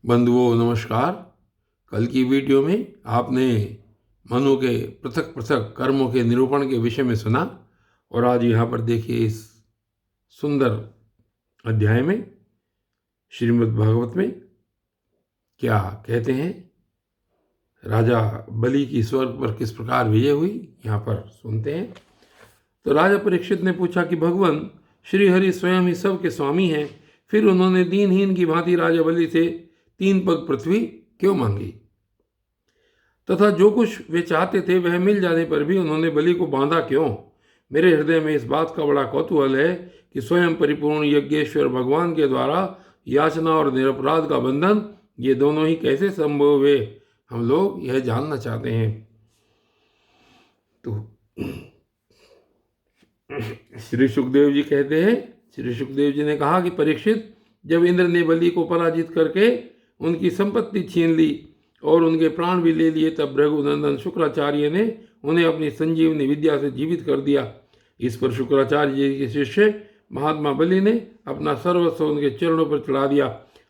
बंधुओं नमस्कार। कल की वीडियो में आपने मनु के पृथक पृथक कर्मों के निरूपण के विषय में सुना और आज यहाँ पर देखिए इस सुंदर अध्याय में श्रीमद् भागवत में क्या कहते हैं। राजा बलि की स्वर्ग पर किस प्रकार विजय हुई यहाँ पर सुनते हैं। तो राजा परीक्षित ने पूछा कि भगवान श्री हरि स्वयं ही सब के स्वामी हैं, फिर उन्होंने दीनहीन की भांति राजा बलि से 3 पग पृथ्वी क्यों मांगी, तथा जो कुछ वे चाहते थे वह मिल जाने पर भी उन्होंने बलि को बांधा क्यों। मेरे हृदय में इस बात का बड़ा कौतूहल है कि स्वयं परिपूर्ण यज्ञेश्वर भगवान के द्वारा याचना और निरपराध का बंधन ये दोनों ही कैसे संभव हुए, हम लोग यह जानना चाहते हैं। तो श्री सुखदेव जी कहते हैं, श्री सुखदेव जी ने कहा कि परीक्षित, जब इंद्र ने बलि को पराजित करके उनकी संपत्ति छीन ली और उनके प्राण भी ले लिए, तब रघुनंदन शुक्राचार्य ने उन्हें अपनी संजीवनी विद्या से जीवित कर दिया। इस पर शुक्राचार्य जी के शिष्य महात्मा बलि ने अपना सर्वस्व उनके चरणों पर चढ़ा दिया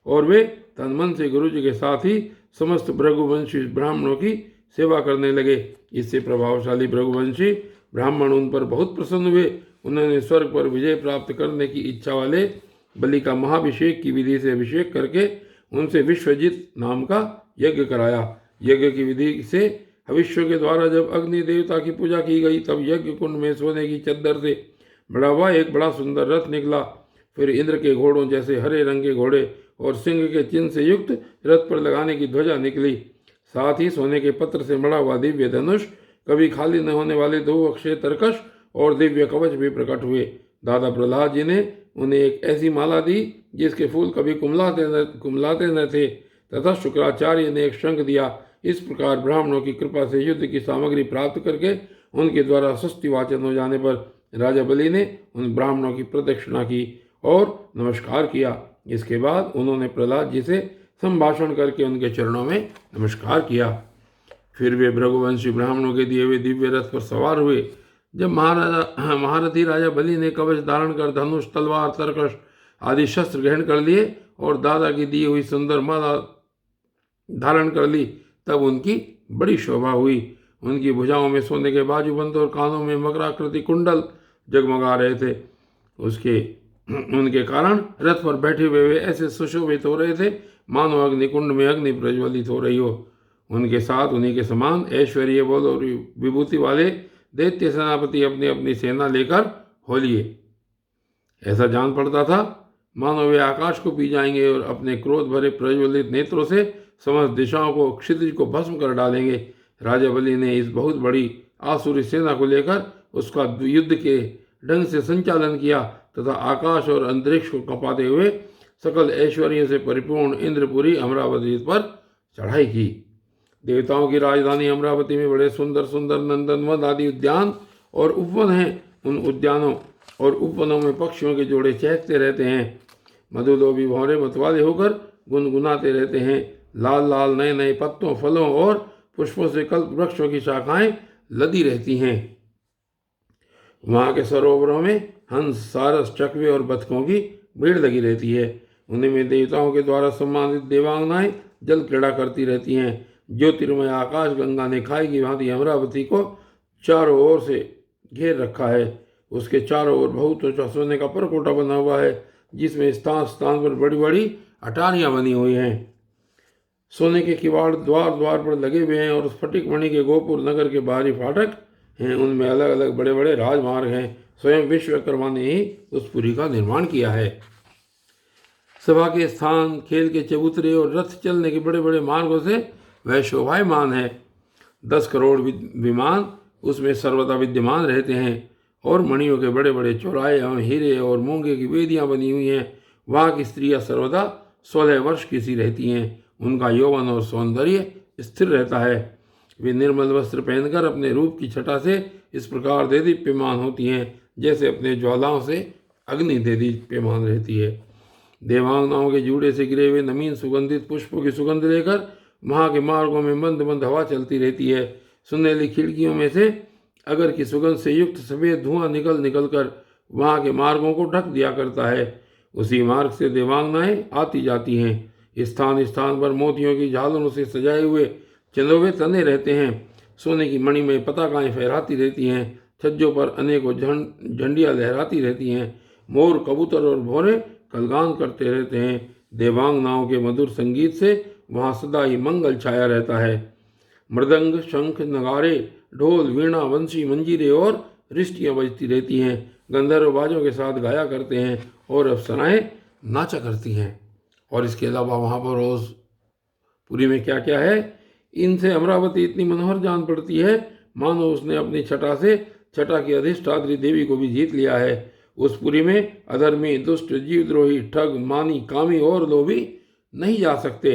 और वे तन मन से गुरु जी के साथ ही समस्त भृगुवंशी ब्राह्मणों की सेवा करने लगे। इससे प्रभावशाली भृगुवंशी ब्राह्मण उन पर बहुत प्रसन्न हुए। उन्होंने स्वर्ग पर विजय प्राप्त करने की इच्छा वाले बलि का महाभिषेक की विधि से अभिषेक करके उनसे विश्वजित नाम का यज्ञ कराया। यज्ञ की विधि से हविष्यों के द्वारा जब अग्नि देवता की पूजा की गई, तब यज्ञ कुंड में सोने की चद्दर से बड़ा हुआ एक बड़ा सुंदर रथ निकला। फिर इंद्र के घोड़ों जैसे हरे रंग के घोड़े और सिंह के चिन्ह से युक्त रथ पर लगाने की ध्वजा निकली। साथ ही सोने के पत्र से बड़ा हुआ दिव्य धनुष, कभी खाली न होने वाले 2 अक्षय तरकश और दिव्य कवच भी प्रकट हुए। दादा प्रहलाद जी ने उन्हें एक ऐसी माला दी जिसके फूल कभी कुमलाते न थे, तथा शुक्राचार्य ने एक शंख दिया। इस प्रकार ब्राह्मणों की कृपा से युद्ध की सामग्री प्राप्त करके उनके द्वारा स्वस्ति वाचन हो जाने पर राजा बलि ने उन ब्राह्मणों की प्रदक्षिणा की और नमस्कार किया। इसके बाद उन्होंने प्रहलाद जी से संभाषण करके उनके चरणों में नमस्कार किया। फिर वे भृगुवंशी ब्राह्मणों के दिए हुए दिव्य रथ पर सवार हुए। जब महारथी राजा बलि ने कवच धारण कर धनुष, तलवार, तरकश आदि शस्त्र ग्रहण कर लिए और दादा की दी हुई सुंदर माला धारण कर ली, तब उनकी बड़ी शोभा हुई। उनकी भुजाओं में सोने के बाजूबंद और कानों में मकराकृति कुंडल जगमगा रहे थे। उनके कारण रथ पर बैठे हुए वे ऐसे सुशोभित हो रहे थे मानो अग्निकुंड में अग्नि प्रज्वलित हो रही हो। उनके साथ उन्हीं के समान ऐश्वर्य बल और विभूति वाले दैत्य सेनापति अपनी अपनी सेना लेकर हो लिए। ऐसा जान पड़ता था मानो वे आकाश को पी जाएंगे और अपने क्रोध भरे प्रज्वलित नेत्रों से समस्त दिशाओं को क्षितिज को भस्म कर डालेंगे। राजा बलि ने इस बहुत बड़ी आसुरी सेना को लेकर उसका युद्ध के ढंग से संचालन किया तथा आकाश और अंतरिक्ष को कपाते हुए सकल ऐश्वर्य से परिपूर्ण इंद्रपुरी अमरावती पर चढ़ाई की। देवताओं की राजधानी अमरावती में बड़े सुंदर सुंदर नंदनवन आदि उद्यान और उपवन हैं। उन उद्यानों और उपवनों में पक्षियों के जोड़े चहकते रहते हैं। मधुलोभी भौरे मतवाले होकर गुनगुनाते रहते हैं। लाल लाल नए नए पत्तों, फलों और पुष्पों से कल्प वृक्षों की शाखाएं लदी रहती हैं। वहाँ के सरोवरों में हंस, सारस, चकवे और बतखों की भीड़ लगी रहती है। उन्हीं में देवताओं के द्वारा सम्मानित देवांगनाएं जल क्रीड़ा करती रहती हैं। ज्योतिर्मय आकाश गंगा ने खाई की भांति अमरावती को चारों ओर से घेर रखा है। उसके चारों ओर बहुत ऊंचा सोने का परकोटा बना हुआ है, जिसमें स्थान स्थान पर बड़ी बड़ी अटारियां बनी हुई हैं। सोने के किवाड़ द्वार द्वार पर लगे हुए हैं और स्फटिक मणि के गोपुर नगर के बाहरी फाटक हैं। उनमें अलग अलग बड़े बड़े राजमार्ग हैं। स्वयं विश्वकर्मा ने ही उस पुरी का निर्माण किया है। सभा के स्थान, खेल के चबूतरे और रथ चलने के बड़े बड़े मार्गों से वह शोभायमान है। 10 करोड़ विमान उसमें सर्वदा विद्यमान रहते हैं और मणियों के बड़े बड़े चौराहे एवं हीरे और मूंगे की वेदियां बनी हुई हैं। वहाँ की स्त्रियां सर्वदा 16 वर्ष की सी रहती हैं। उनका यौवन और सौंदर्य स्थिर रहता है। वे निर्मल वस्त्र पहनकर अपने रूप की छटा से इस प्रकार देदीप्यमान होती हैं जैसे अपने ज्वालाओं से अग्नि देदीप्यमान रहती है। देवांगनाओं के जूड़े से गिरे हुए नमीन सुगंधित पुष्पों की सुगंध लेकर वहाँ के मार्गों में मंद मंद हवा चलती रहती है। सुनहली खिड़कियों में से अगर की सुगंध से युक्त सफ़ेद धुआं निकल कर वहाँ के मार्गों को ढक दिया करता है। उसी मार्ग से देवांगनाएं आती जाती हैं। स्थान स्थान पर मोतियों की झालरों से सजाए हुए चंदोवे तने रहते हैं। सोने की मणिमय पताकाएं फहराती रहती हैं। छज्जों पर अनेकों झंडियाँ लहराती रहती हैं। मोर, कबूतर और भौरे कलगान करते रहते हैं। देवांगनाओं के मधुर संगीत से वहाँ सदा ही मंगल छाया रहता है। मृदंग, शंख, नगारे, ढोल, वीणा, बंसी, मंजीरे और रिष्टियाँ बजती रहती हैं। गंधर्व बाजों के साथ गाया करते हैं और अप्सराएं नाचा करती हैं। और इसके अलावा वहाँ पर रोज पुरी में क्या क्या है, इनसे अमरावती इतनी मनोहर जान पड़ती है मानो उसने अपनी छटा से छटा की अधिष्ठात्री देवी को भी जीत लिया है। उस पुरी में अधर्मी, दुष्ट, जीवद्रोही, ठग, मानी, कामी और लोभी नहीं जा सकते।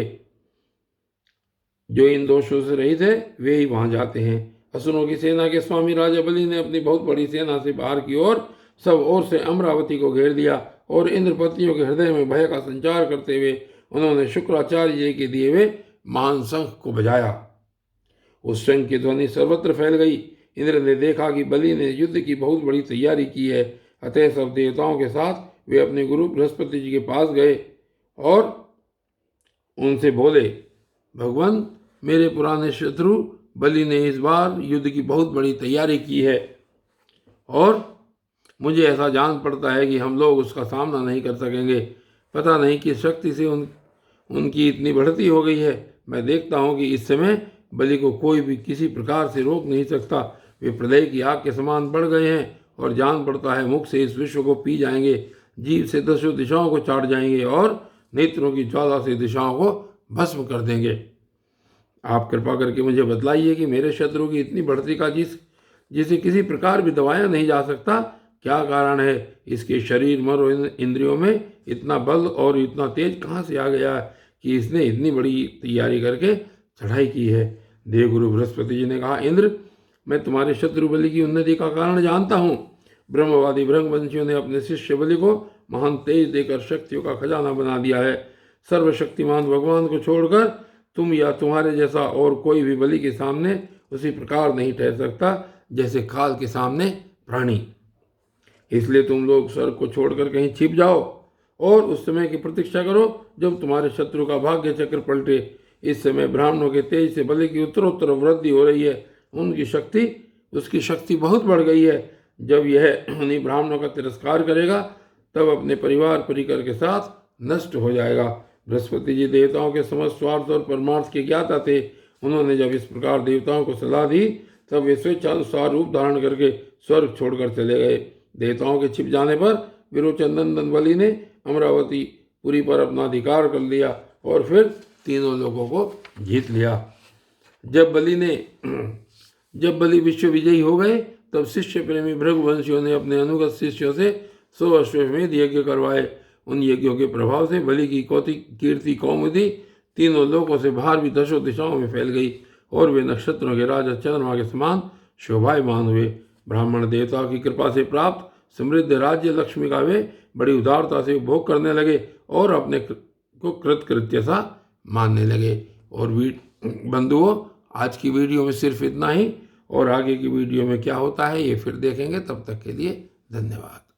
जो इन दोषों से रहित है वे ही वहां जाते हैं। असुरों की सेना के स्वामी राजा बलि ने अपनी बहुत बड़ी सेना से बाहर की ओर सब ओर से अमरावती को घेर दिया और इंद्रपतियों के हृदय में भय का संचार करते हुए उन्होंने शुक्राचार्य जी के दिए हुए महान शंख को बजाया। उस शंख की ध्वनि सर्वत्र फैल गई। इंद्र ने देखा कि बलि ने युद्ध की बहुत बड़ी तैयारी की है, अतः सब देवताओं के साथ वे अपने गुरु बृहस्पति जी के पास गए और उनसे बोले, भगवान, मेरे पुराने शत्रु बलि ने इस बार युद्ध की बहुत बड़ी तैयारी की है और मुझे ऐसा जान पड़ता है कि हम लोग उसका सामना नहीं कर सकेंगे। पता नहीं किस शक्ति से उनकी इतनी बढ़ती हो गई है। मैं देखता हूँ कि इस समय बलि को कोई भी किसी प्रकार से रोक नहीं सकता। वे प्रलय की आग के समान बढ़ गए हैं और जान पड़ता है मुख से इस विश्व को पी जाएंगे, जीव से दसों दिशाओं को चाट जाएंगे और नेत्रों की ज्वाला से दिशाओं को भस्म कर देंगे। आप कृपा करके मुझे बतलाइए कि मेरे शत्रु की इतनी बढ़ती का जिसे किसी प्रकार भी दबाया नहीं जा सकता, क्या कारण है? इसके शरीर, मन और इंद्रियों में इतना बल और इतना तेज कहाँ से आ गया कि इसने इतनी बड़ी तैयारी करके चढ़ाई की है? देवगुरु बृहस्पति जी ने कहा, इंद्र, मैं तुम्हारे शत्रु बलि की उन्नति का कारण जानता हूँ। ब्रह्मवादी ब्रह्मवंशियों ने अपने शिष्य बलि को महान तेज देकर शक्तियों का खजाना बना दिया है। सर्वशक्तिमान भगवान को छोड़कर तुम या तुम्हारे जैसा और कोई भी बलि के सामने उसी प्रकार नहीं ठहर सकता जैसे काल के सामने प्राणी। इसलिए तुम लोग स्वर्ग को छोड़कर कहीं छिप जाओ और उस समय की प्रतीक्षा करो जब तुम्हारे शत्रु का भाग्य चक्र पलटे। इस समय ब्राह्मणों के तेज से बलि की उत्तरोत्तर वृद्धि हो रही है। उसकी शक्ति बहुत बढ़ गई है। जब यह उन्हीं ब्राह्मणों का तिरस्कार करेगा तब अपने परिवार परिकर के साथ नष्ट हो जाएगा। बृहस्पति जी देवताओं के समस्त स्वार्थ और परमार्थ के ज्ञाता थे। उन्होंने जब इस प्रकार देवताओं को सलाह दी तब वे स्वेच्छानुसार रूप धारण करके स्वर्ग छोड़कर चले गए। देवताओं के छिप जाने पर विरोचन नंदन बलि ने अमरावती पुरी पर अपना अधिकार कर लिया और फिर तीनों लोगों को जीत लिया। जब बलि विश्व विजयी हो गए तब शिष्य प्रेमी भृगुवंशियों ने अपने अनुगत शिष्यों से 100 अश्वमेध यज्ञ करवाए। उन यज्ञों के प्रभाव से बलि की कीर्ति कौमुदी तीनों लोकों से बाहर भी दशों दिशाओं में फैल गई और वे नक्षत्रों के राजा चंद्रमा के समान शोभायमान हुए। ब्राह्मण देवताओं की कृपा से प्राप्त समृद्ध राज्य लक्ष्मी का वे बड़ी उदारता से उपभोग करने लगे और अपने को कृतकृत्य सा मानने लगे। और बंधुओं, आज की वीडियो में सिर्फ इतना ही और आगे की वीडियो में क्या होता है ये फिर देखेंगे। तब तक के लिए धन्यवाद।